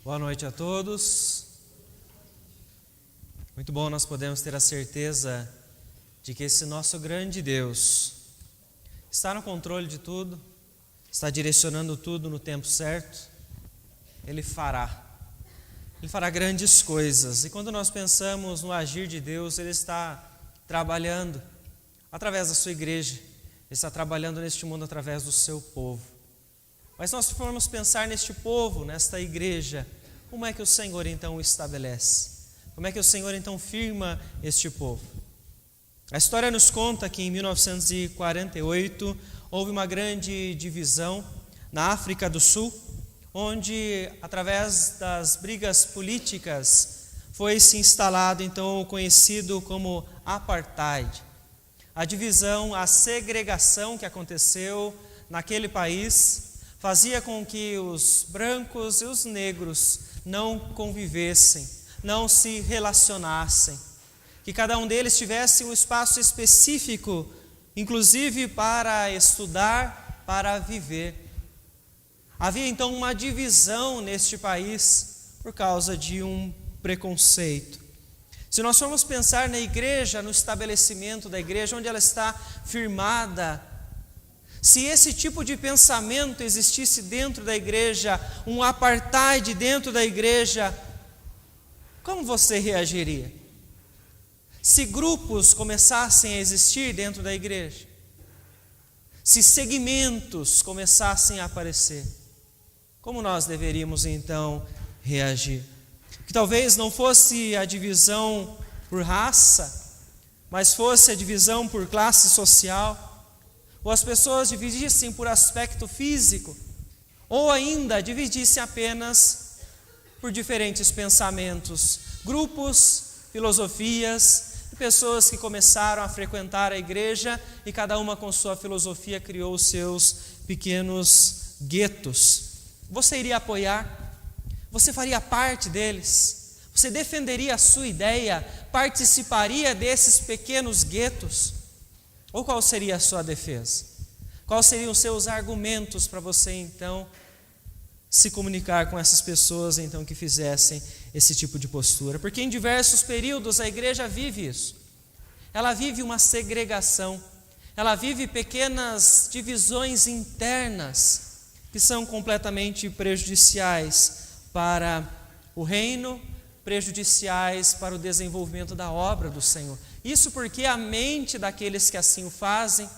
Boa noite a todos. Muito bom nós podemos ter a certeza de que esse nosso grande Deus está no controle de tudo, está direcionando tudo no tempo certo. Ele fará grandes coisas. E quando nós pensamos no agir de Deus, Ele está trabalhando através da sua igreja, Ele está trabalhando neste mundo através do seu povo. Mas nós formos pensar neste povo, nesta igreja, como é que o Senhor então o estabelece? Como é que o Senhor então firma este povo? A história nos conta que em 1948 houve uma grande divisão na África do Sul, onde através das brigas políticas foi se instalado então o conhecido como apartheid. A divisão, a segregação que aconteceu naquele país fazia com que os brancos e os negros não convivessem, não se relacionassem, que cada um deles tivesse um espaço específico, inclusive para estudar, para viver. Havia então uma divisão neste país por causa de um preconceito. Se nós formos pensar na igreja, no estabelecimento da igreja, onde ela está firmada, se esse tipo de pensamento existisse dentro da igreja, um apartheid dentro da igreja, como você reagiria? Se grupos começassem a existir dentro da igreja, se segmentos começassem a aparecer, como nós deveríamos então reagir? Que talvez não fosse a divisão por raça, mas fosse a divisão por classe social, ou as pessoas dividissem por aspecto físico, ou ainda dividissem apenas por diferentes pensamentos, grupos, filosofias, pessoas que começaram a frequentar a igreja e cada uma com sua filosofia criou os seus pequenos guetos. Você iria apoiar? Você faria parte deles? Você defenderia a sua ideia? Participaria desses pequenos guetos? Ou qual seria a sua defesa? Quais seriam os seus argumentos para você então se comunicar com essas pessoas então que fizessem esse tipo de postura? Porque em diversos períodos a igreja vive isso. Ela vive uma segregação, ela vive pequenas divisões internas que são completamente prejudiciais para o reino, prejudiciais para o desenvolvimento da obra do Senhor. Isso porque a mente daqueles que assim o fazem,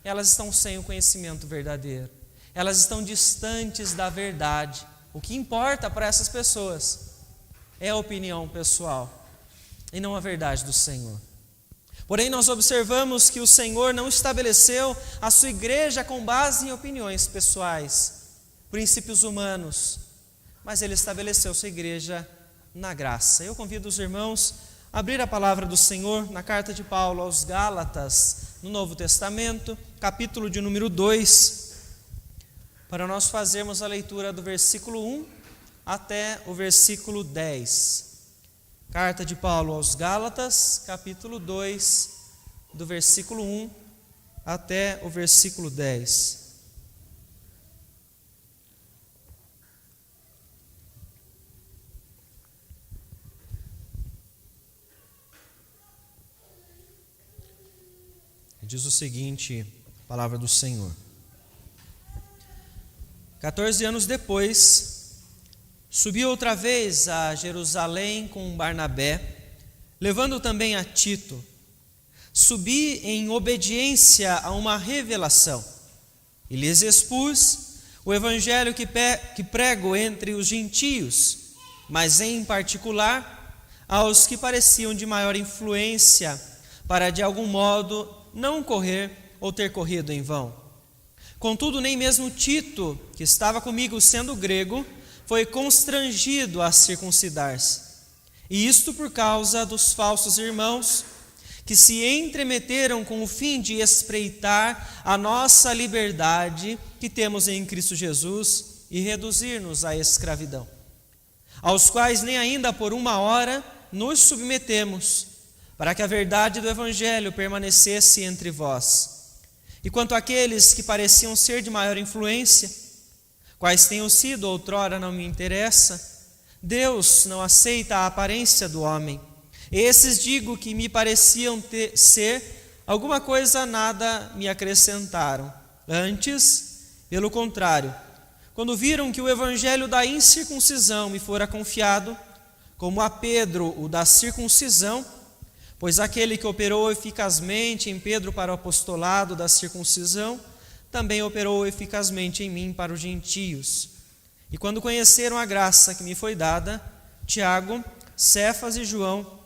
elas estão sem o conhecimento verdadeiro. Elas estão distantes da verdade. O que importa para essas pessoas é a opinião pessoal e não a verdade do Senhor. Porém, nós observamos que o Senhor não estabeleceu a sua igreja com base em opiniões pessoais, princípios humanos, mas Ele estabeleceu sua igreja na graça. Eu convido os irmãos a abrir a palavra do Senhor na carta de Paulo aos Gálatas, no Novo Testamento, capítulo de número 2, para nós fazermos a leitura do versículo 1 até o versículo 10. Carta de Paulo aos Gálatas, capítulo 2, do versículo 1 até o versículo 10. Diz o seguinte, a palavra do Senhor. 14 anos depois, subi outra vez a Jerusalém com Barnabé, levando também a Tito. Subi em obediência a uma revelação, e lhes expus o evangelho que prego entre os gentios, mas em particular aos que pareciam de maior influência, para de algum modo não correr ou ter corrido em vão. Contudo, nem mesmo Tito, que estava comigo sendo grego, foi constrangido a circuncidar-se. E isto por causa dos falsos irmãos, que se entremeteram com o fim de espreitar a nossa liberdade que temos em Cristo Jesus e reduzir-nos à escravidão, aos quais nem ainda por uma hora nos submetemos, para que a verdade do Evangelho permanecesse entre vós. E quanto àqueles que pareciam ser de maior influência, quais tenham sido outrora não me interessa, Deus não aceita a aparência do homem. Esses digo que me pareciam ser alguma coisa, nada me acrescentaram. Antes, pelo contrário, quando viram que o evangelho da incircuncisão me fora confiado, como a Pedro o da circuncisão, pois aquele que operou eficazmente em Pedro para o apostolado da circuncisão, também operou eficazmente em mim para os gentios. E quando conheceram a graça que me foi dada, Tiago, Cefas e João,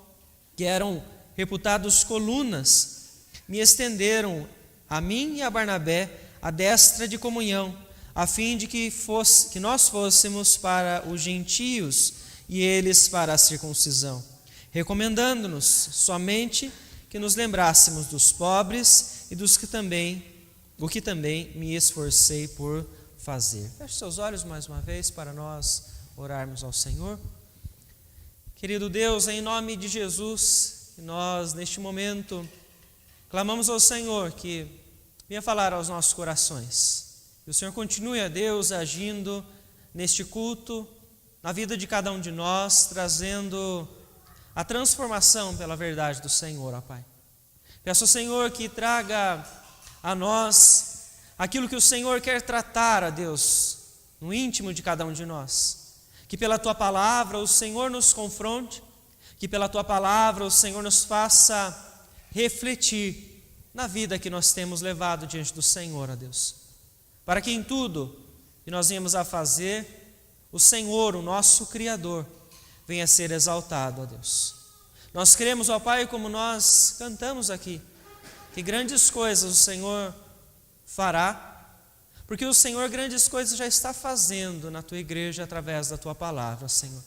que eram reputados colunas, me estenderam a mim e a Barnabé a destra de comunhão, a fim de que nós fôssemos para os gentios e eles para a circuncisão, recomendando-nos somente que nos lembrássemos dos pobres e o que também me esforcei por fazer. Feche seus olhos mais uma vez para nós orarmos ao Senhor. Querido Deus, em nome de Jesus, nós neste momento clamamos ao Senhor que venha falar aos nossos corações. Que o Senhor continue, a Deus, agindo neste culto, na vida de cada um de nós, trazendo a transformação pela verdade do Senhor, ó Pai. Peço ao Senhor que traga a nós aquilo que o Senhor quer tratar, a Deus, no íntimo de cada um de nós. Que pela Tua palavra o Senhor nos confronte, que pela Tua palavra o Senhor nos faça refletir na vida que nós temos levado diante do Senhor, ó Deus. Para que em tudo que nós venhamos a fazer, o Senhor, o nosso Criador, venha a ser exaltado, ó Deus. Nós cremos, ó Pai, como nós cantamos aqui, que grandes coisas o Senhor fará, porque o Senhor grandes coisas já está fazendo na Tua igreja através da Tua palavra, Senhor.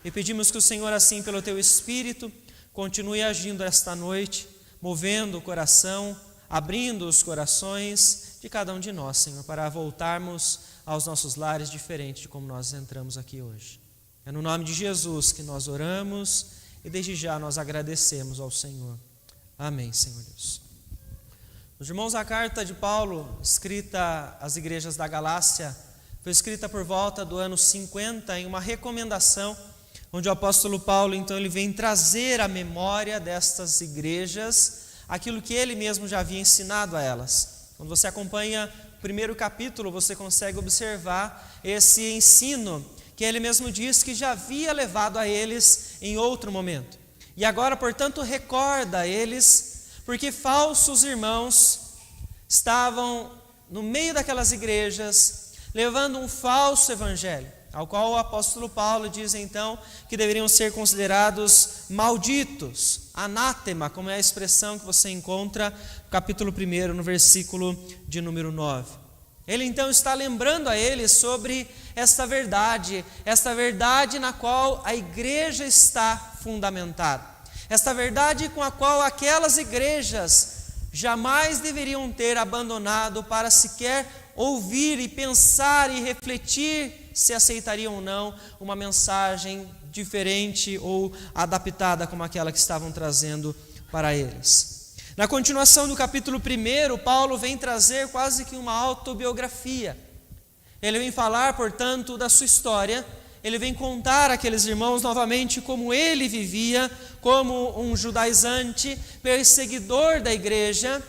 E pedimos que o Senhor, assim, pelo Teu Espírito, continue agindo esta noite, movendo o coração, abrindo os corações de cada um de nós, Senhor, para voltarmos aos nossos lares diferente de como nós entramos aqui hoje. É no nome de Jesus que nós oramos e desde já nós agradecemos ao Senhor. Amém, Senhor Deus. Meus irmãos, a carta de Paulo, escrita às igrejas da Galácia, foi escrita por volta do ano 50 em uma recomendação, onde o apóstolo Paulo, então, ele vem trazer à memória destas igrejas aquilo que ele mesmo já havia ensinado a elas. Quando você acompanha o primeiro capítulo, você consegue observar esse ensino que ele mesmo diz que já havia levado a eles em outro momento. E agora, portanto, recorda a eles, porque falsos irmãos estavam no meio daquelas igrejas, levando um falso evangelho, ao qual o apóstolo Paulo diz então que deveriam ser considerados malditos, anátema, como é a expressão que você encontra no capítulo 1, no versículo de número 9. Ele então está lembrando a eles sobre esta verdade na qual a igreja está fundamentada. Esta verdade com a qual aquelas igrejas jamais deveriam ter abandonado para sequer ouvir e pensar e refletir se aceitariam ou não uma mensagem diferente ou adaptada como aquela que estavam trazendo para eles. Na continuação do capítulo 1, Paulo vem trazer quase que uma autobiografia. Ele vem falar, portanto, da sua história. Ele vem contar àqueles irmãos novamente como ele vivia, como um judaizante, perseguidor da igreja,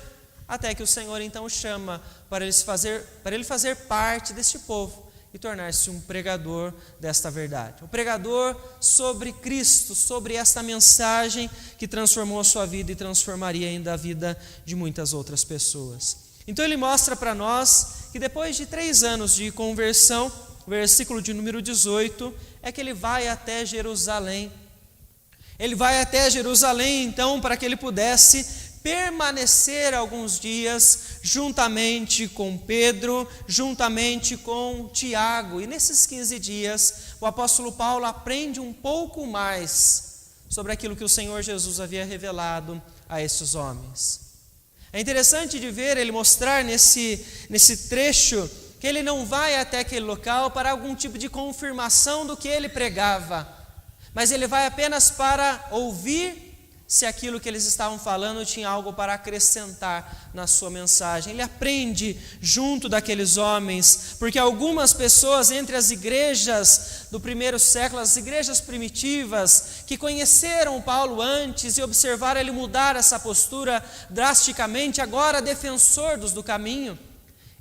até que o Senhor então o chama para ele fazer parte deste povo e tornar-se um pregador desta verdade. Um pregador sobre Cristo, sobre esta mensagem que transformou a sua vida e transformaria ainda a vida de muitas outras pessoas. Então ele mostra para nós que depois de 3 anos de conversão, o versículo de número 18, é que ele vai até Jerusalém. Ele vai até Jerusalém, então, para que ele pudesse permanecer alguns dias juntamente com Pedro, juntamente com Tiago. E nesses 15 dias, o apóstolo Paulo aprende um pouco mais sobre aquilo que o Senhor Jesus havia revelado a esses homens. É interessante de ver ele mostrar nesse trecho que ele não vai até aquele local para algum tipo de confirmação do que ele pregava, mas ele vai apenas para ouvir se aquilo que eles estavam falando tinha algo para acrescentar na sua mensagem. Ele aprende junto daqueles homens, porque algumas pessoas entre as igrejas do primeiro século, as igrejas primitivas, que conheceram Paulo antes e observaram ele mudar essa postura drasticamente, agora defensor dos do caminho,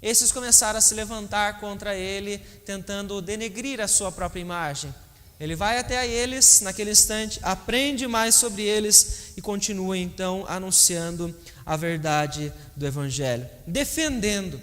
esses começaram a se levantar contra ele, tentando denegrir a sua própria imagem. Ele vai até a eles, naquele instante, aprende mais sobre eles e continua então anunciando a verdade do Evangelho, defendendo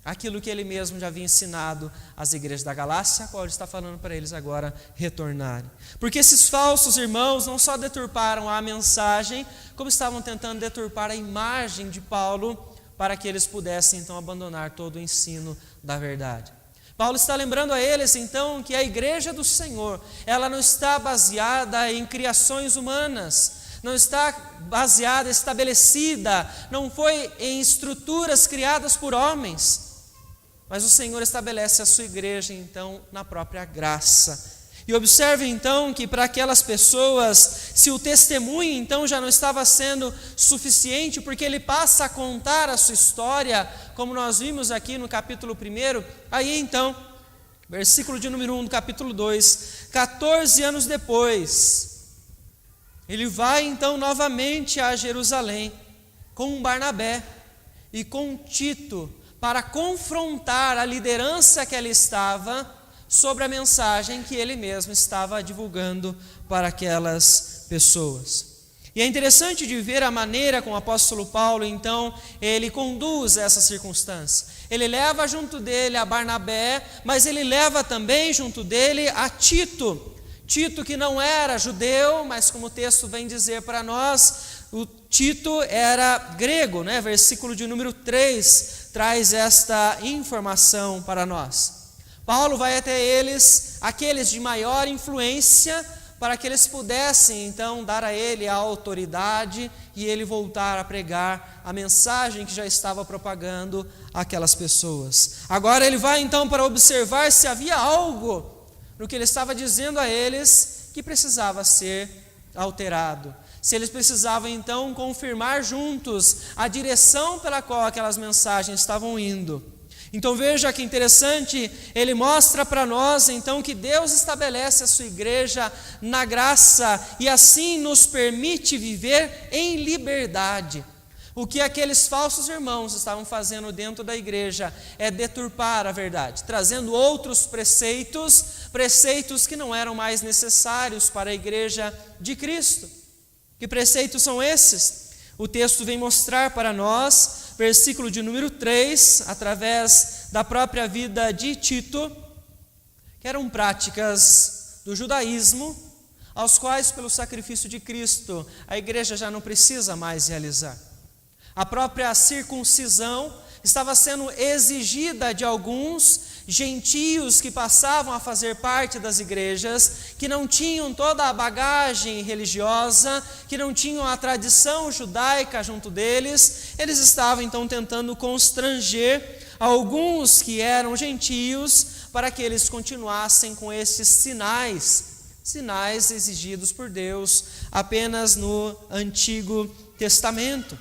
aquilo que ele mesmo já havia ensinado às igrejas da Galácia, a qual ele está falando para eles agora retornarem. Porque esses falsos irmãos não só deturparam a mensagem, como estavam tentando deturpar a imagem de Paulo, para que eles pudessem então abandonar todo o ensino da verdade. Paulo está lembrando a eles, então, que a igreja do Senhor, ela não está baseada em criações humanas, não está baseada, estabelecida, não foi em estruturas criadas por homens, mas o Senhor estabelece a sua igreja, então, na própria graça. E observe, então, que para aquelas pessoas, se o testemunho, então, já não estava sendo suficiente, porque ele passa a contar a sua história, como nós vimos aqui no capítulo 1, aí, então, versículo de número 1 do capítulo 2, 14 anos depois, ele vai, então, novamente a Jerusalém, com Barnabé e com Tito, para confrontar a liderança que ali estava, sobre a mensagem que ele mesmo estava divulgando para aquelas pessoas. E é interessante de ver a maneira como o apóstolo Paulo, então, ele conduz essa circunstância. Ele leva junto dele a Barnabé, mas ele leva também junto dele a Tito. Tito que não era judeu, mas como o texto vem dizer para nós, o Tito era grego, né? Versículo de número 3 traz esta informação para nós. Paulo vai até eles, aqueles de maior influência, para que eles pudessem então dar a ele a autoridade e ele voltar a pregar a mensagem que já estava propagando àquelas pessoas. Agora ele vai então para observar se havia algo no que ele estava dizendo a eles que precisava ser alterado. Se eles precisavam então confirmar juntos a direção pela qual aquelas mensagens estavam indo. Então veja que interessante, ele mostra para nós então que Deus estabelece a sua igreja na graça e assim nos permite viver em liberdade. O que aqueles falsos irmãos estavam fazendo dentro da igreja é deturpar a verdade, trazendo outros preceitos que não eram mais necessários para a igreja de Cristo. Que preceitos são esses? O texto vem mostrar para nós, versículo de número 3, através da própria vida de Tito, que eram práticas do judaísmo, aos quais, pelo sacrifício de Cristo, a igreja já não precisa mais realizar. A própria circuncisão estava sendo exigida de alguns gentios que passavam a fazer parte das igrejas, que não tinham toda a bagagem religiosa, que não tinham a tradição judaica junto deles. Eles estavam então tentando constranger alguns que eram gentios para que eles continuassem com esses sinais exigidos por Deus apenas no Antigo Testamento.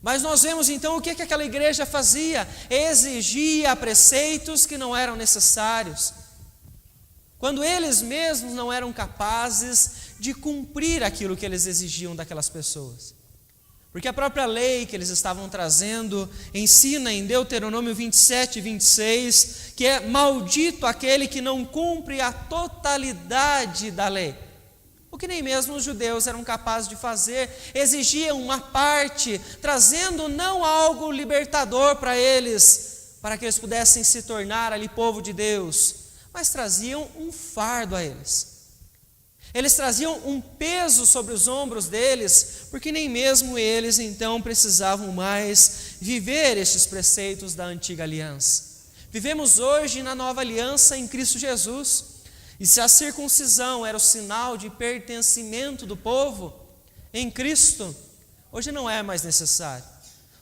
Mas nós vemos então o que aquela igreja fazia: exigia preceitos que não eram necessários, quando eles mesmos não eram capazes de cumprir aquilo que eles exigiam daquelas pessoas. Porque a própria lei que eles estavam trazendo ensina em Deuteronômio 27, 26, que é maldito aquele que não cumpre a totalidade da lei. O que nem mesmo os judeus eram capazes de fazer, exigiam uma parte, trazendo não algo libertador para eles, para que eles pudessem se tornar ali povo de Deus, mas traziam um fardo a eles. Eles traziam um peso sobre os ombros deles, porque nem mesmo eles então precisavam mais viver estes preceitos da antiga aliança. Vivemos hoje na nova aliança em Cristo Jesus. E se a circuncisão era o sinal de pertencimento do povo em Cristo, hoje não é mais necessário.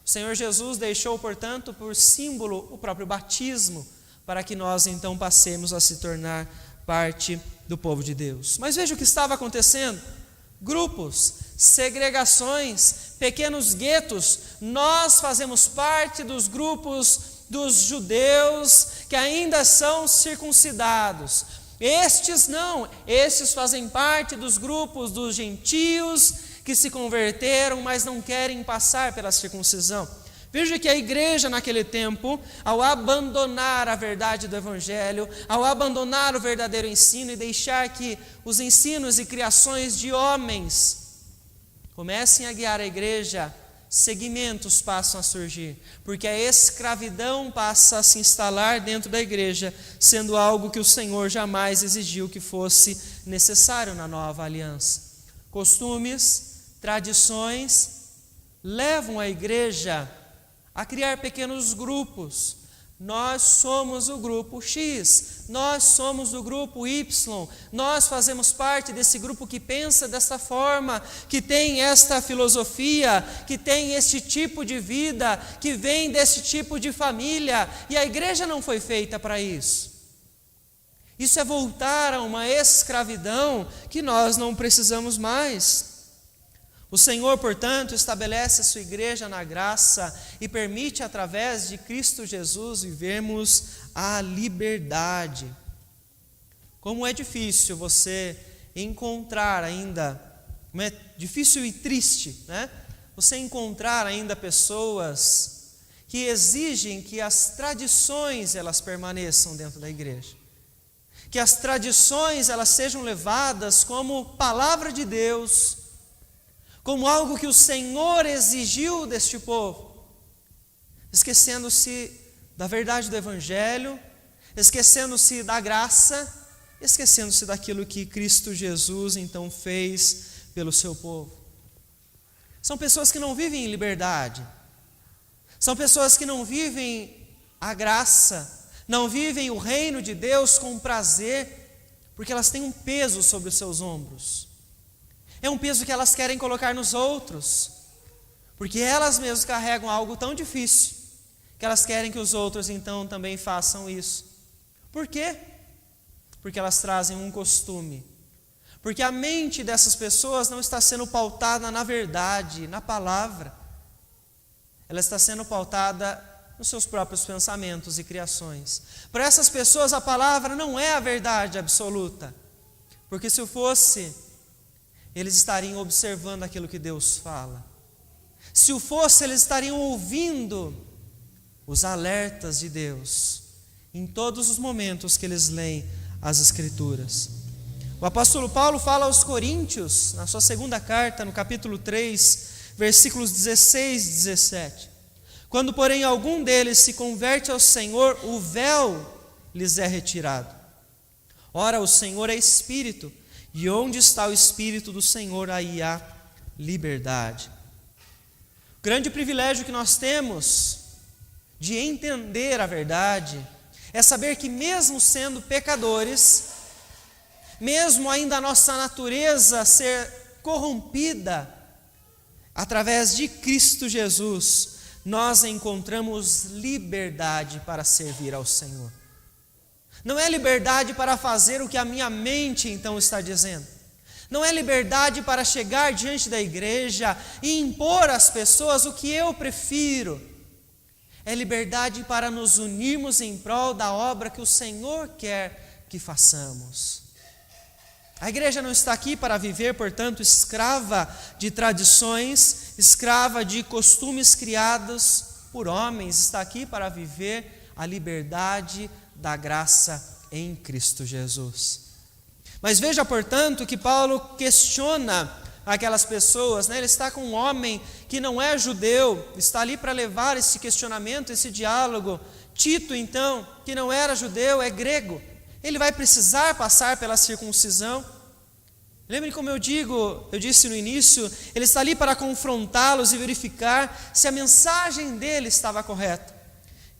O Senhor Jesus deixou, portanto, por símbolo o próprio batismo, para que nós então passemos a se tornar parte do povo de Deus. Mas veja o que estava acontecendo: grupos segregações, pequenos guetos. Nós fazemos parte dos grupos dos judeus que ainda são circuncidados. Estes não, estes fazem parte dos grupos dos gentios que se converteram, mas não querem passar pela circuncisão. Veja que a igreja naquele tempo, ao abandonar a verdade do Evangelho, ao abandonar o verdadeiro ensino e deixar que os ensinos e criações de homens comecem a guiar a igreja, segmentos passam a surgir, porque a escravidão passa a se instalar dentro da igreja, sendo algo que o Senhor jamais exigiu que fosse necessário na nova aliança. Costumes, tradições levam a igreja a criar pequenos grupos. Nós somos o grupo X, nós somos o grupo Y, nós fazemos parte desse grupo que pensa desta forma, que tem esta filosofia, que tem este tipo de vida, que vem desse tipo de família, e a igreja não foi feita para isso. Isso é voltar a uma escravidão que nós não precisamos mais. O Senhor, portanto, estabelece a sua igreja na graça e permite, através de Cristo Jesus, vivermos a liberdade. Como é difícil você encontrar ainda, como é difícil e triste, né? Você encontrar ainda pessoas que exigem que as tradições elas permaneçam dentro da igreja. Que as tradições elas sejam levadas como palavra de Deus, como algo que o Senhor exigiu deste povo, esquecendo-se da verdade do Evangelho, esquecendo-se da graça, esquecendo-se daquilo que Cristo Jesus então fez pelo seu povo. São pessoas que não vivem em liberdade, são pessoas que não vivem a graça, não vivem o reino de Deus com prazer, porque elas têm um peso sobre os seus ombros. É um peso que elas querem colocar nos outros, porque elas mesmas carregam algo tão difícil, que elas querem que os outros então também façam isso. Por quê? Porque elas trazem um costume. Porque a mente dessas pessoas não está sendo pautada na verdade, na palavra. Ela está sendo pautada nos seus próprios pensamentos e criações. Para essas pessoas a palavra não é a verdade absoluta, porque se o fosse, eles estariam observando aquilo que Deus fala. Se o fosse, eles estariam ouvindo os alertas de Deus em todos os momentos que eles leem as Escrituras. O apóstolo Paulo fala aos Coríntios, na sua segunda carta, no capítulo 3, versículos 16 e 17. Quando, porém, algum deles se converte ao Senhor, o véu lhes é retirado. Ora, o Senhor é Espírito, e onde está o Espírito do Senhor, aí há liberdade. O grande privilégio que nós temos de entender a verdade é saber que mesmo sendo pecadores, mesmo ainda a nossa natureza ser corrompida, através de Cristo Jesus, nós encontramos liberdade para servir ao Senhor. Não é liberdade para fazer o que a minha mente então está dizendo. Não é liberdade para chegar diante da igreja e impor às pessoas o que eu prefiro. É liberdade para nos unirmos em prol da obra que o Senhor quer que façamos. A igreja não está aqui para viver, portanto, escrava de tradições, escrava de costumes criados por homens. Está aqui para viver a liberdade da graça em Cristo Jesus. Mas veja, portanto, que Paulo questiona aquelas pessoas, né? Ele está com um homem que não é judeu, está ali para levar esse questionamento, esse diálogo. Tito, então, que não era judeu, é grego. Ele vai precisar passar pela circuncisão. Lembrem como eu disse no início, ele está ali para confrontá-los e verificar se a mensagem dele estava correta.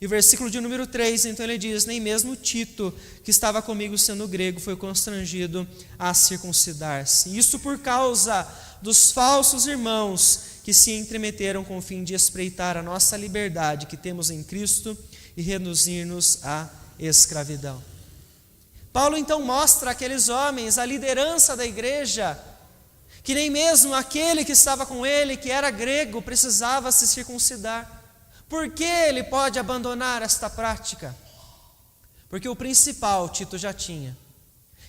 E o versículo de número 3, então ele diz: nem mesmo Tito, que estava comigo sendo grego, foi constrangido a circuncidar-se. Isso por causa dos falsos irmãos que se entremeteram com o fim de espreitar a nossa liberdade que temos em Cristo e reduzir-nos à escravidão. Paulo então mostra àqueles homens a liderança da igreja, que nem mesmo aquele que estava com ele, que era grego, precisava se circuncidar. Por que ele pode abandonar esta prática? Porque o principal Tito já tinha,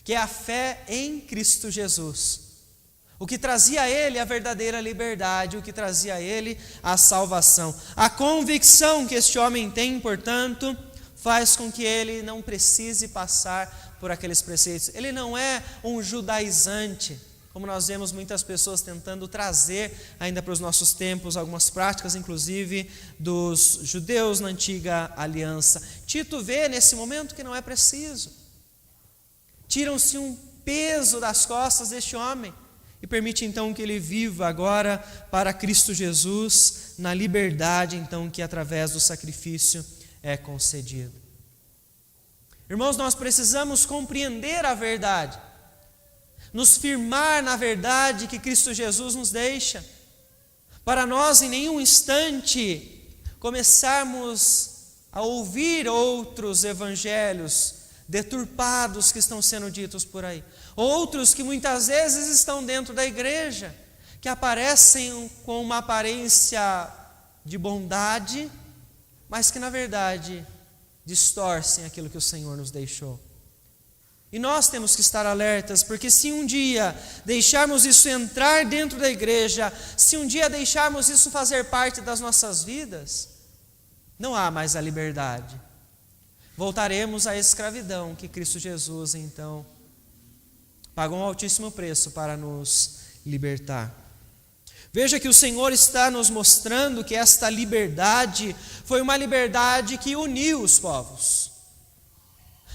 que é a fé em Cristo Jesus. O que trazia a ele a verdadeira liberdade, o que trazia a ele a salvação. A convicção que este homem tem, portanto, faz com que ele não precise passar por aqueles preceitos. Ele não é um judaizante, como nós vemos muitas pessoas tentando trazer ainda para os nossos tempos, algumas práticas, inclusive, dos judeus na antiga aliança. Tito vê nesse momento que não é preciso. Tiram-se um peso das costas deste homem e permite então que ele viva agora para Cristo Jesus, na liberdade então que através do sacrifício é concedido. Irmãos, nós precisamos compreender a verdade, nos firmar na verdade que Cristo Jesus nos deixa, para nós em nenhum instante começarmos a ouvir outros evangelhos deturpados que estão sendo ditos por aí, outros que muitas vezes estão dentro da igreja, que aparecem com uma aparência de bondade, mas que na verdade distorcem aquilo que o Senhor nos deixou. E nós temos que estar alertas, porque se um dia deixarmos isso entrar dentro da igreja, se um dia deixarmos isso fazer parte das nossas vidas, não há mais a liberdade. Voltaremos à escravidão que Cristo Jesus, então, pagou um altíssimo preço para nos libertar. Veja que o Senhor está nos mostrando que esta liberdade foi uma liberdade que uniu os povos.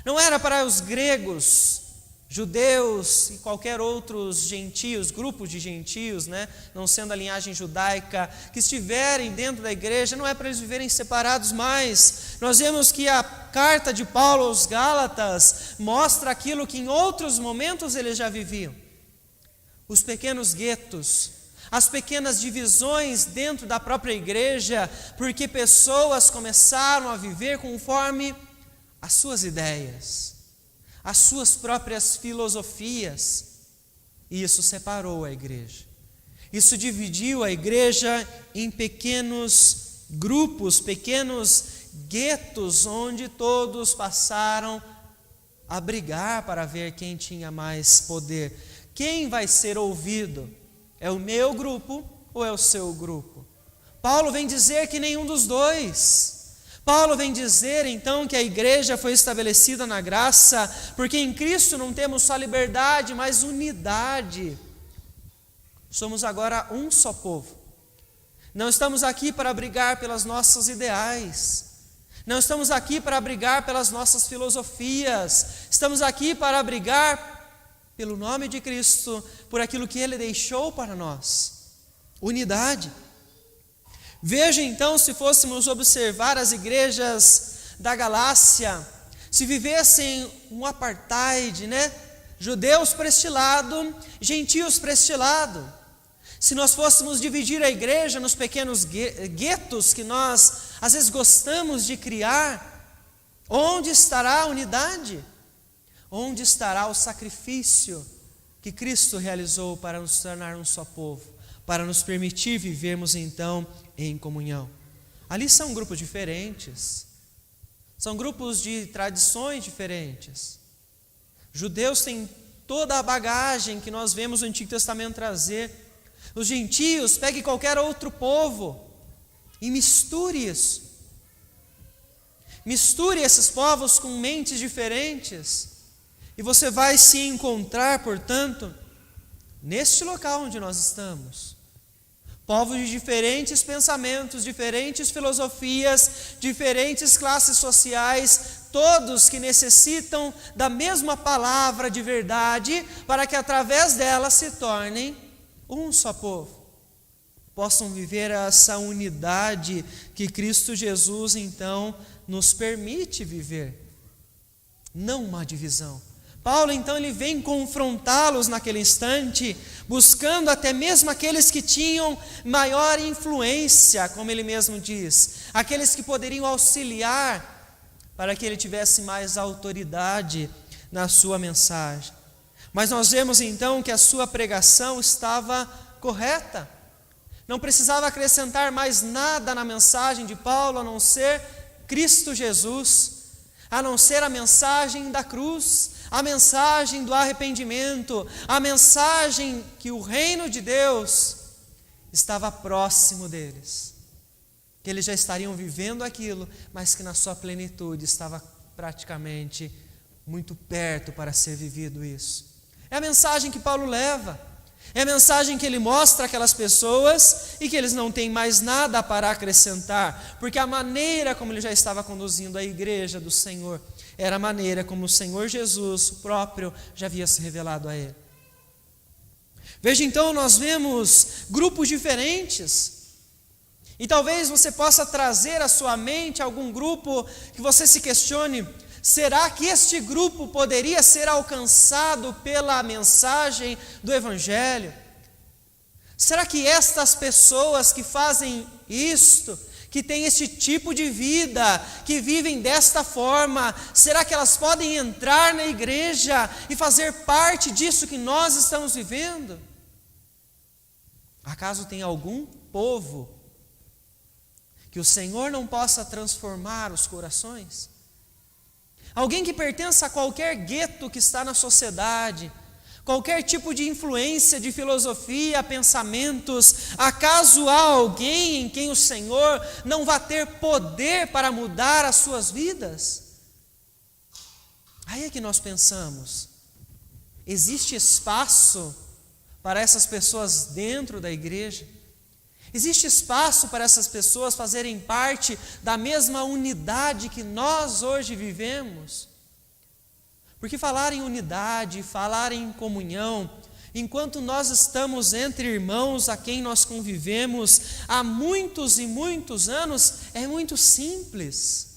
Não era para os gregos, judeus e qualquer outros gentios, grupos de gentios, não sendo a linhagem judaica, que estiverem dentro da igreja, não é para eles viverem separados mais. Nós vemos que a carta de Paulo aos Gálatas mostra aquilo que em outros momentos eles já viviam. Os pequenos guetos, as pequenas divisões dentro da própria igreja, porque pessoas começaram a viver conforme as suas ideias, as suas próprias filosofias, e isso separou a igreja. Isso dividiu a igreja em pequenos grupos, pequenos guetos, onde todos passaram a brigar para ver quem tinha mais poder. Quem vai ser ouvido? É o meu grupo ou é o seu grupo? Paulo vem dizer que nenhum dos dois. Paulo vem dizer então que a igreja foi estabelecida na graça, porque em Cristo não temos só liberdade, mas unidade. Somos agora um só povo. Não estamos aqui para brigar pelas nossas ideais. Não estamos aqui para brigar pelas nossas filosofias. Estamos aqui para brigar pelo nome de Cristo, por aquilo que Ele deixou para nós. Unidade. Veja então, se fôssemos observar as igrejas da Galácia, se vivessem um apartheid, Judeus para este lado, gentios para este lado. Se nós fôssemos dividir a igreja nos pequenos guetos que nós às vezes gostamos de criar, onde estará a unidade? Onde estará o sacrifício que Cristo realizou para nos tornar um só povo, para nos permitir vivermos então em comunhão? Ali são grupos diferentes, são grupos de tradições diferentes. Judeus têm toda a bagagem que nós vemos o Antigo Testamento trazer. Os gentios, pegue qualquer outro povo e misture isso. Misture esses povos com mentes diferentes e você vai se encontrar, portanto, neste local onde nós estamos. Povos de diferentes pensamentos, diferentes filosofias, diferentes classes sociais, todos que necessitam da mesma palavra de verdade para que através dela se tornem um só povo. Possam viver essa unidade que Cristo Jesus então nos permite viver, não uma divisão. Paulo então ele vem confrontá-los naquele instante, buscando até mesmo aqueles que tinham maior influência, como ele mesmo diz, aqueles que poderiam auxiliar para que ele tivesse mais autoridade na sua mensagem. Mas nós vemos então que a sua pregação estava correta. Não precisava acrescentar mais nada na mensagem de Paulo, a não ser Cristo Jesus, a não ser a mensagem da cruz, a mensagem do arrependimento, a mensagem que o reino de Deus estava próximo deles, que eles já estariam vivendo aquilo, mas que na sua plenitude estava praticamente muito perto para ser vivido isso. É a mensagem que Paulo leva, é a mensagem que ele mostra àquelas pessoas e que eles não têm mais nada para acrescentar, porque a maneira como ele já estava conduzindo a igreja do Senhor era a maneira como o Senhor Jesus próprio já havia se revelado a ele. Veja então, nós vemos grupos diferentes, e talvez você possa trazer à sua mente algum grupo que você se questione: será que este grupo poderia ser alcançado pela mensagem do Evangelho? Será que estas pessoas que fazem isto, que têm este tipo de vida, que vivem desta forma, será que elas podem entrar na igreja e fazer parte disso que nós estamos vivendo? Acaso tem algum povo que o Senhor não possa transformar os corações? Alguém que pertença a qualquer gueto que está na sociedade, qualquer tipo de influência de filosofia, pensamentos, acaso há alguém em quem o Senhor não vai ter poder para mudar as suas vidas? Aí é que nós pensamos, existe espaço para essas pessoas dentro da igreja? Existe espaço para essas pessoas fazerem parte da mesma unidade que nós hoje vivemos? Porque falar em unidade, falar em comunhão, enquanto nós estamos entre irmãos a quem nós convivemos há muitos e muitos anos, é muito simples.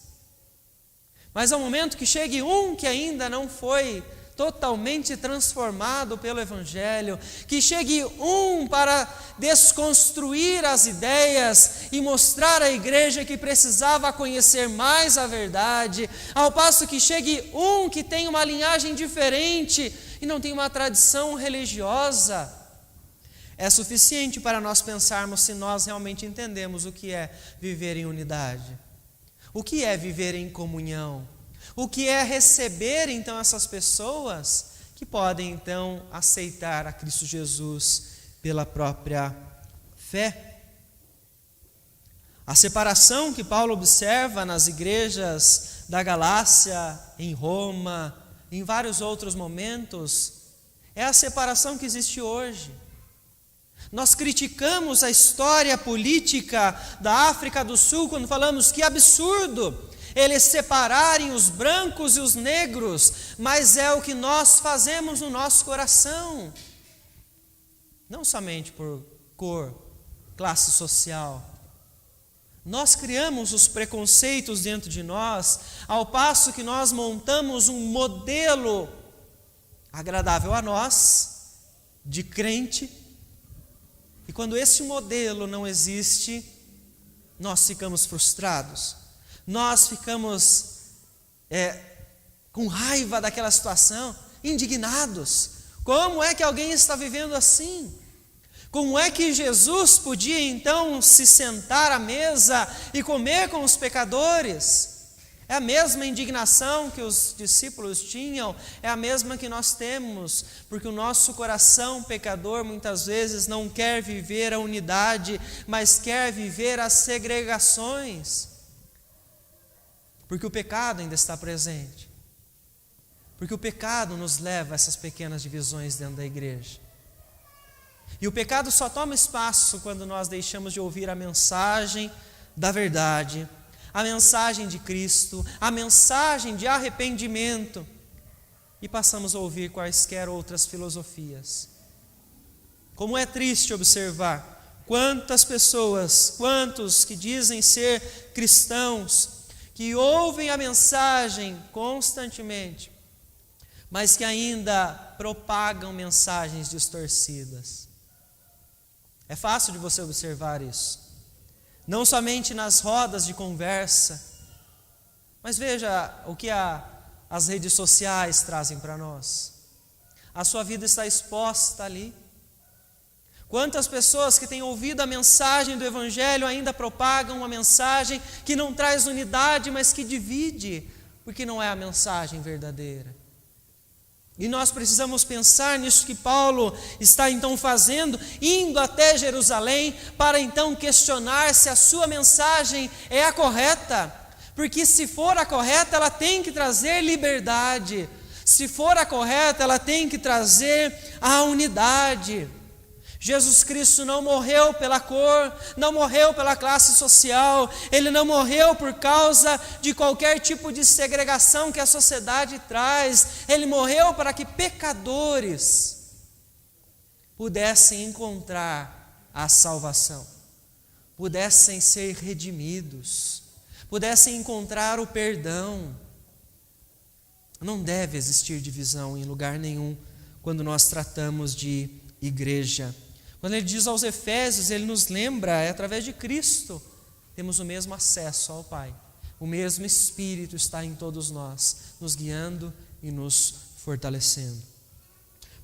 Mas ao momento que chegue um que ainda não foi totalmente transformado pelo Evangelho, que chegue um para desconstruir as ideias e mostrar à igreja que precisava conhecer mais a verdade, ao passo que chegue um que tem uma linhagem diferente e não tem uma tradição religiosa, é suficiente para nós pensarmos se nós realmente entendemos o que é viver em unidade, o que é viver em comunhão, o que é receber então essas pessoas que podem então aceitar a Cristo Jesus pela própria fé. A separação que Paulo observa nas igrejas da Galácia, em Roma, em vários outros momentos, é a separação que existe hoje. Nós criticamos a história política da África do Sul quando falamos que absurdo eles separarem os brancos e os negros, mas é o que nós fazemos no nosso coração, não somente por cor, classe social. Nós criamos os preconceitos dentro de nós, ao passo que nós montamos um modelo agradável a nós, de crente, e quando esse modelo não existe, nós ficamos frustrados. Nós ficamos com raiva daquela situação, indignados. Como é que alguém está vivendo assim? Como é que Jesus podia então se sentar à mesa e comer com os pecadores? É a mesma indignação que os discípulos tinham, é a mesma que nós temos, porque o nosso coração pecador muitas vezes não quer viver a unidade, mas quer viver as segregações. Porque o pecado ainda está presente. Porque o pecado nos leva a essas pequenas divisões dentro da igreja. E o pecado só toma espaço quando nós deixamos de ouvir a mensagem da verdade, a mensagem de Cristo, a mensagem de arrependimento, e passamos a ouvir quaisquer outras filosofias. Como é triste observar quantas pessoas, quantos que dizem ser cristãos, que ouvem a mensagem constantemente, mas que ainda propagam mensagens distorcidas. É fácil de você observar isso, não somente nas rodas de conversa, mas veja o que as redes sociais trazem para nós. a sua vida está exposta ali. Quantas pessoas que têm ouvido a mensagem do Evangelho ainda propagam uma mensagem que não traz unidade, mas que divide, porque não é a mensagem verdadeira. E nós precisamos pensar nisso que Paulo está então fazendo, indo até Jerusalém, para então questionar se a sua mensagem é a correta, porque se for a correta, ela tem que trazer liberdade, se for a correta, ela tem que trazer a unidade. Jesus Cristo não morreu pela cor, não morreu pela classe social, Ele não morreu por causa de qualquer tipo de segregação que a sociedade traz, Ele morreu para que pecadores pudessem encontrar a salvação, pudessem ser redimidos, pudessem encontrar o perdão. Não deve existir divisão em lugar nenhum quando nós tratamos de igreja. Quando ele diz aos Efésios, ele nos lembra, é através de Cristo, temos o mesmo acesso ao Pai. O mesmo Espírito está em todos nós, nos guiando e nos fortalecendo.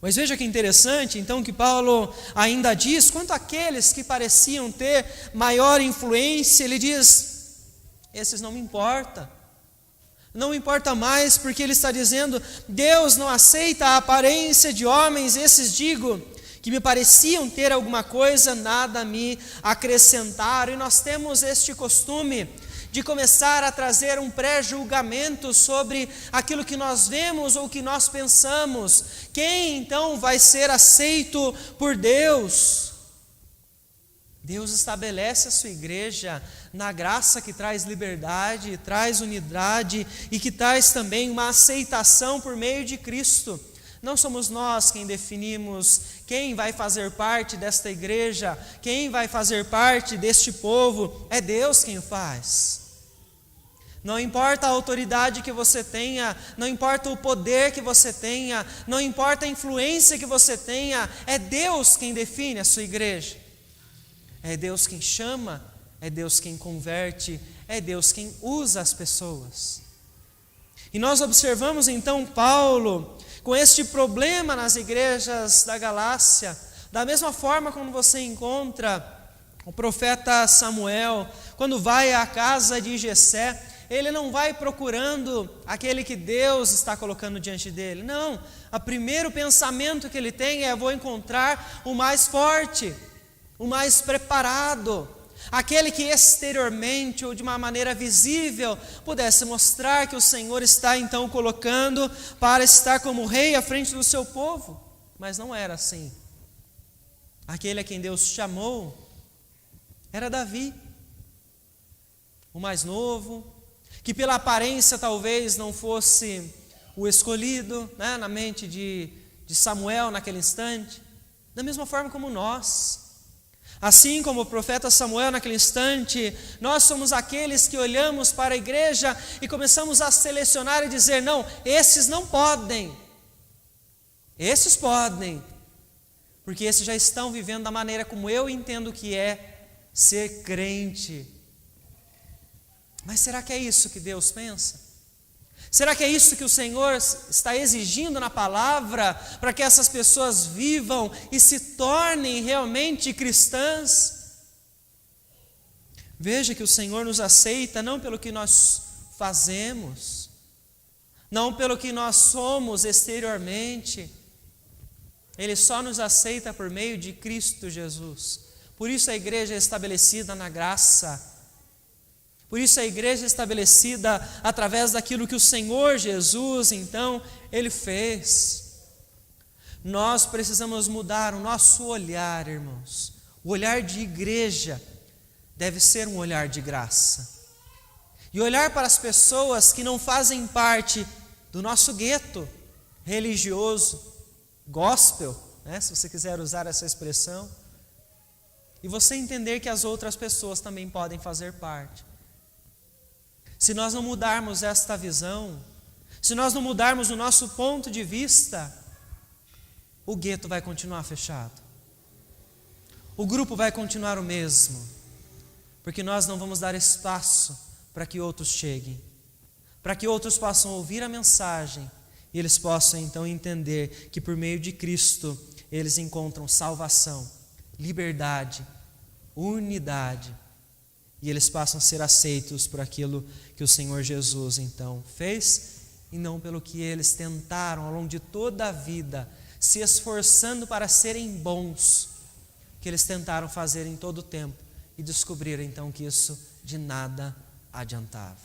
Mas veja que interessante, então, que Paulo ainda diz, quanto àqueles que pareciam ter maior influência, ele diz, esses não me importam. Não me importa mais, porque ele está dizendo, Deus não aceita a aparência de homens, esses digo, que me pareciam ter alguma coisa, nada me acrescentaram. E nós temos este costume de começar a trazer um pré-julgamento sobre aquilo que nós vemos ou que nós pensamos. Quem então vai ser aceito por Deus? Deus estabelece a sua igreja na graça que traz liberdade, traz unidade e que traz também uma aceitação por meio de Cristo. Não somos nós quem definimos quem vai fazer parte desta igreja, quem vai fazer parte deste povo, é Deus quem faz. Não importa a autoridade que você tenha, não importa o poder que você tenha, não importa a influência que você tenha, é Deus quem define a sua igreja. É Deus quem chama, é Deus quem converte, é Deus quem usa as pessoas. E nós observamos então Paulo com este problema nas igrejas da Galácia, da mesma forma como você encontra o profeta Samuel, quando vai à casa de Jessé, ele não vai procurando aquele que Deus está colocando diante dele, não, o primeiro pensamento que ele tem é, vou encontrar o mais forte, o mais preparado, aquele que exteriormente ou de uma maneira visível pudesse mostrar que o Senhor está então colocando para estar como rei à frente do seu povo. Mas não era assim. Aquele a quem Deus chamou era Davi, o mais novo, que pela aparência talvez não fosse o escolhido, né, na mente de Samuel naquele instante, da mesma forma como nós. Assim como o profeta Samuel naquele instante, nós somos aqueles que olhamos para a igreja e começamos a selecionar e dizer, não, esses não podem, esses podem, porque esses já estão vivendo da maneira como eu entendo que é ser crente. Mas será que é isso que Deus pensa? Será que é isso que o Senhor está exigindo na palavra para que essas pessoas vivam e se tornem realmente cristãs? Veja que o Senhor nos aceita não pelo que nós fazemos, não pelo que nós somos exteriormente. Ele só nos aceita por meio de Cristo Jesus. Por isso a igreja é estabelecida na graça. Por isso a igreja é estabelecida através daquilo que o Senhor Jesus, então, Ele fez. Nós precisamos mudar o nosso olhar, irmãos. O olhar de igreja deve ser um olhar de graça. E olhar para as pessoas que não fazem parte do nosso gueto religioso, gospel, né, se você quiser usar essa expressão, e você entender que as outras pessoas também podem fazer parte. Se nós não mudarmos esta visão, se nós não mudarmos o nosso ponto de vista, o gueto vai continuar fechado. O grupo vai continuar o mesmo, porque nós não vamos dar espaço para que outros cheguem, para que outros possam ouvir a mensagem e eles possam então entender que por meio de Cristo eles encontram salvação, liberdade, unidade, e eles passam a ser aceitos por aquilo que o Senhor Jesus então fez, e não pelo que eles tentaram ao longo de toda a vida, se esforçando para serem bons, que eles tentaram fazer em todo o tempo, e descobriram então que isso de nada adiantava.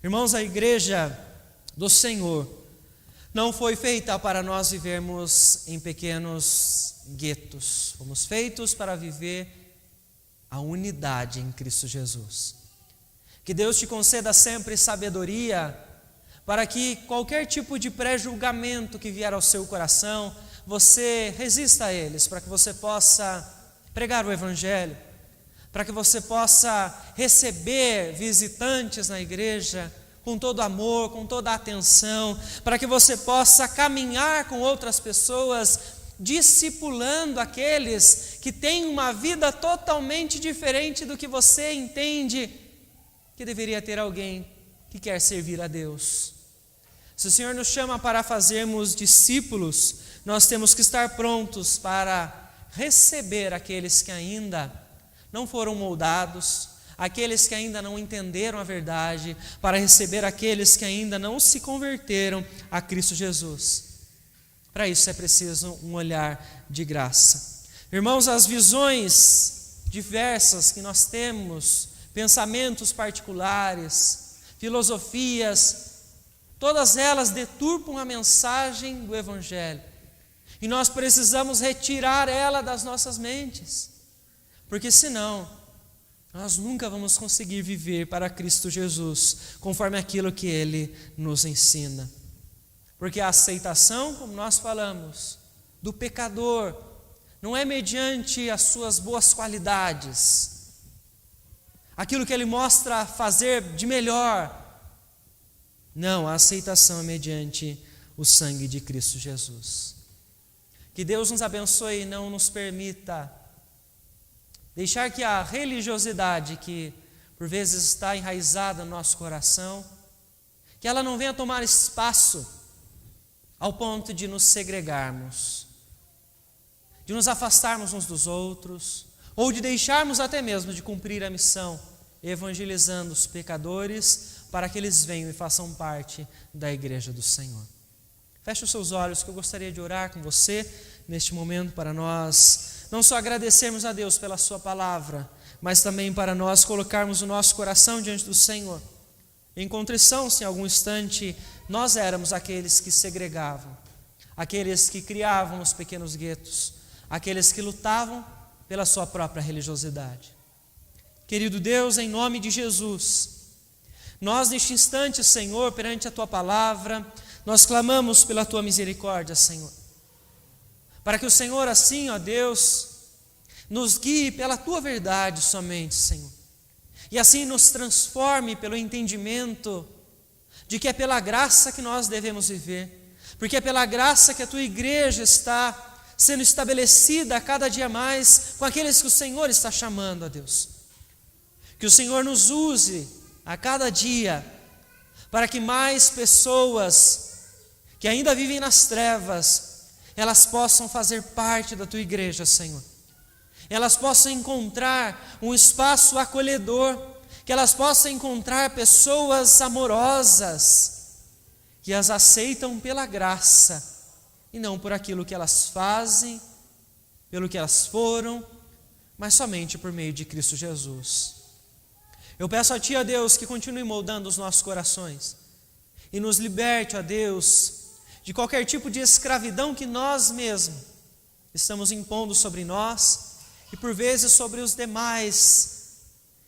Irmãos, a igreja do Senhor não foi feita para nós vivermos em pequenos guetos, fomos feitos para viver a unidade em Cristo Jesus. Que Deus te conceda sempre sabedoria, para que qualquer tipo de pré-julgamento que vier ao seu coração, você resista a eles, para que você possa pregar o Evangelho, para que você possa receber visitantes na igreja com todo amor, com toda atenção, para que você possa caminhar com outras pessoas, discipulando aqueles que têm uma vida totalmente diferente do que você entende que deveria ter alguém que quer servir a Deus. Se o Senhor nos chama para fazermos discípulos, nós temos que estar prontos para receber aqueles que ainda não foram moldados, aqueles que ainda não entenderam a verdade, para receber aqueles que ainda não se converteram a Cristo Jesus. Para isso é preciso um olhar de graça. Irmãos, as visões diversas que nós temos, pensamentos particulares, filosofias, todas elas deturpam a mensagem do Evangelho. E nós precisamos retirar ela das nossas mentes, porque senão nós nunca vamos conseguir viver para Cristo Jesus, conforme aquilo que Ele nos ensina. Porque a aceitação, como nós falamos, do pecador, não é mediante as suas boas qualidades, aquilo que ele mostra fazer de melhor. Não, a aceitação é mediante o sangue de Cristo Jesus. Que Deus nos abençoe e não nos permita deixar que a religiosidade que por vezes está enraizada no nosso coração, que ela não venha tomar espaço ao ponto de nos segregarmos, de nos afastarmos uns dos outros, ou de deixarmos até mesmo de cumprir a missão, evangelizando os pecadores, para que eles venham e façam parte da igreja do Senhor. Feche os seus olhos, que eu gostaria de orar com você neste momento, para nós não só agradecermos a Deus pela sua palavra, mas também para nós colocarmos o nosso coração diante do Senhor. Em contrição, se em algum instante nós éramos aqueles que segregavam, aqueles que criavam os pequenos guetos, aqueles que lutavam pela sua própria religiosidade. Querido Deus, em nome de Jesus, nós neste instante, Senhor, perante a Tua palavra, nós clamamos pela Tua misericórdia, Senhor, para que o Senhor assim, ó Deus, nos guie pela Tua verdade somente, Senhor, e assim nos transforme pelo entendimento de que é pela graça que nós devemos viver, porque é pela graça que a Tua igreja está sendo estabelecida a cada dia mais com aqueles que o Senhor está chamando, ó Deus. Que o Senhor nos use a cada dia para que mais pessoas que ainda vivem nas trevas, elas possam fazer parte da Tua igreja, Senhor. Elas possam encontrar um espaço acolhedor, que elas possam encontrar pessoas amorosas, que as aceitam pela graça, e não por aquilo que elas fazem, pelo que elas foram, mas somente por meio de Cristo Jesus. Eu peço a Ti, ó Deus, que continue moldando os nossos corações, e nos liberte, ó Deus, de qualquer tipo de escravidão que nós mesmos estamos impondo sobre nós, e por vezes sobre os demais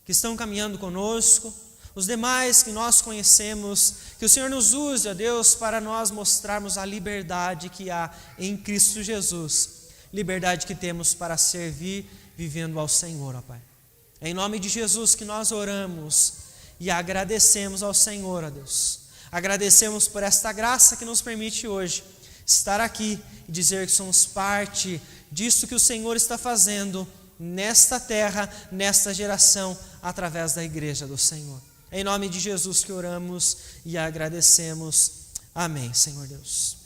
que estão caminhando conosco, os demais que nós conhecemos. Que o Senhor nos use, ó Deus, para nós mostrarmos a liberdade que há em Cristo Jesus, liberdade que temos para servir vivendo ao Senhor, ó Pai. É em nome de Jesus que nós oramos e agradecemos ao Senhor, ó Deus. Agradecemos por esta graça que nos permite hoje estar aqui e dizer que somos parte disso que o Senhor está fazendo nesta terra, nesta geração, através da igreja do Senhor. É em nome de Jesus que oramos e agradecemos. Amém, Senhor Deus.